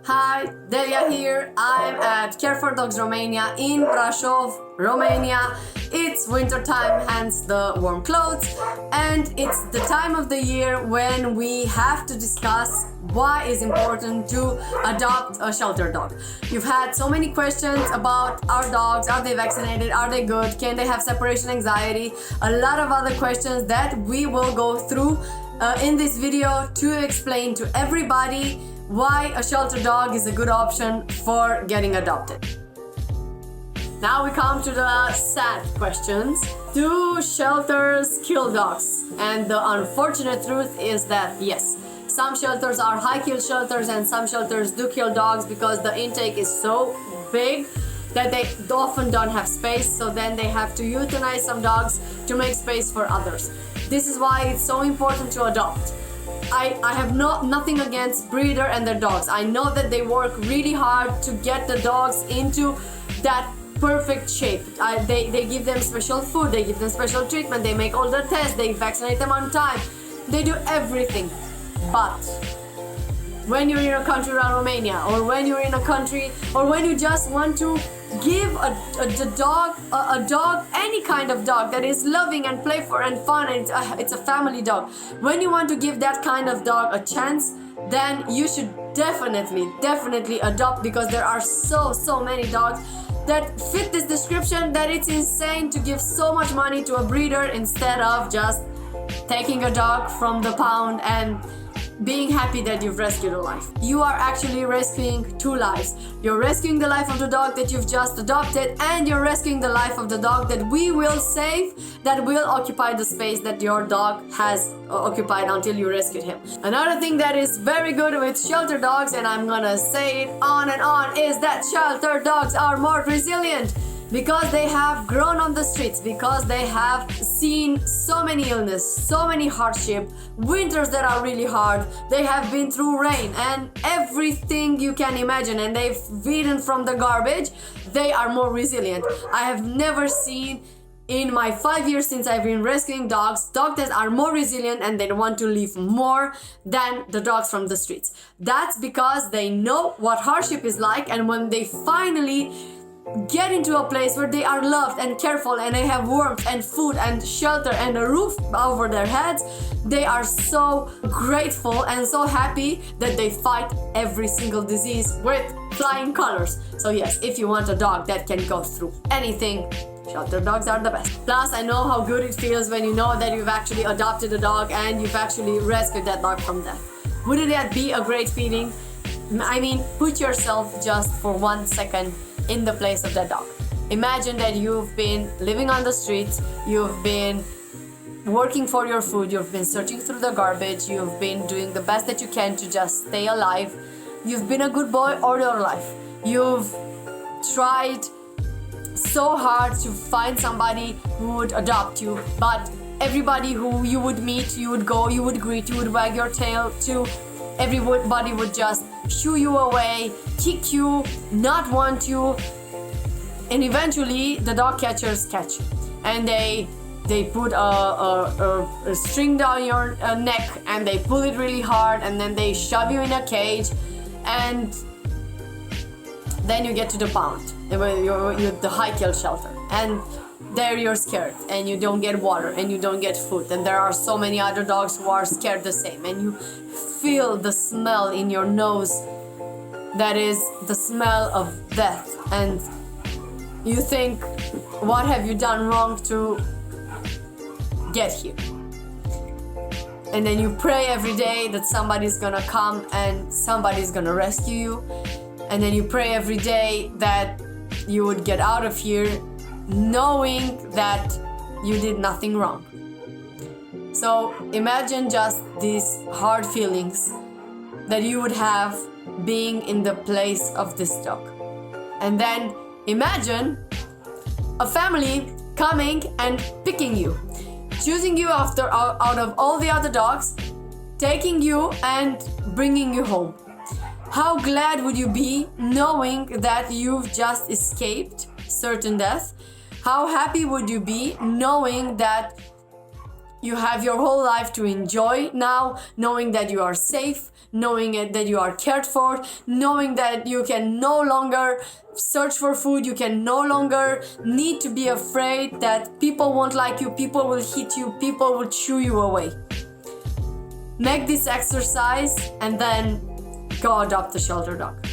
Hi, Delia here. I'm at Care for Dogs Romania in Brașov, Romania. It's winter time, hence the warm clothes, and it's the time of the year when we have to discuss why it's important to adopt a shelter dog. You've had so many questions about our dogs. Are they vaccinated? Are they good? Can they have separation anxiety? A lot of other questions that we will go through in this video to explain to everybody why a shelter dog is a good option for getting adopted. Now we come to the sad questions. Do shelters kill dogs? And the unfortunate truth is that yes, some shelters are high kill shelters and some shelters do kill dogs because the intake is so big that they often don't have space, so then they have to euthanize some dogs to make space for others. This is why it's so important to adopt. I have nothing against breeder and their dogs. I know that they work really hard to get the dogs into that perfect shape. They give them special food, they give them special treatment, they make all the tests, they vaccinate them on time. They do everything. But when you're in a country around Romania, or when you're in a country, or when you just want to give a dog, any kind of dog that is loving and playful and fun, and it's a family dog. When you want to give that kind of dog a chance, then you should definitely adopt, because there are so many dogs that fit this description that it's insane to give so much money to a breeder instead of just taking a dog from the pound and being happy that you've rescued a life. You are actually rescuing two lives. You're rescuing the life of the dog that you've just adopted, and you're rescuing the life of the dog that we will save, that will occupy the space that your dog has occupied until you rescued him. Another thing that is very good with shelter dogs, and I'm gonna say it on and on, is that shelter dogs are more resilient. Because they have grown on the streets, because they have seen so many illness, so many hardship, winters that are really hard, they have been through rain and everything you can imagine, and they've eaten from the garbage. They are more resilient. I have never seen in my 5 years since I've been rescuing dogs that are more resilient and they want to live more than the dogs from the streets. That's because they know what hardship is like, and when they finally get into a place where they are loved and careful and they have warmth and food and shelter and a roof over their heads, they are so grateful and so happy that they fight every single disease with flying colors. So yes, if you want a dog that can go through anything, shelter dogs are the best. Plus, I know how good it feels when you know that you've actually adopted a dog and you've actually rescued that dog from death. Wouldn't that be a great feeling? I mean, put yourself just for 1 second in the place of that dog. Imagine that you've been living on the streets, you've been working for your food, you've been searching through the garbage, you've been doing the best that you can to just stay alive. You've been a good boy all your life. You've tried so hard to find somebody who would adopt you, but everybody who you would meet, you would go, you would greet, you would wag your tail to, everybody would just shoo you away, kick you, not want you, and eventually the dog catchers catch you, and they put a string down your neck and they pull it really hard, and then they shove you in a cage, and then you get to the pound, you're the high kill shelter, and there you're scared and you don't get water and you don't get food, and there are so many other dogs who are scared the same, and you feel the smell in your nose that is the smell of death, and you think, what have you done wrong to get here? And then you pray every day that somebody's gonna come and somebody's gonna rescue you, and then you pray every day that you would get out of here knowing that you did nothing wrong. So imagine just these hard feelings that you would have being in the place of this dog. And then imagine a family coming and picking you, choosing you out of all the other dogs, taking you and bringing you home. How glad would you be knowing that you've just escaped certain death? How happy would you be knowing that you have your whole life to enjoy now, knowing that you are safe, knowing it, that you are cared for, knowing that you can no longer search for food, you can no longer need to be afraid that people won't like you, people will hit you, people will chew you away. Make this exercise and then go adopt a shelter dog.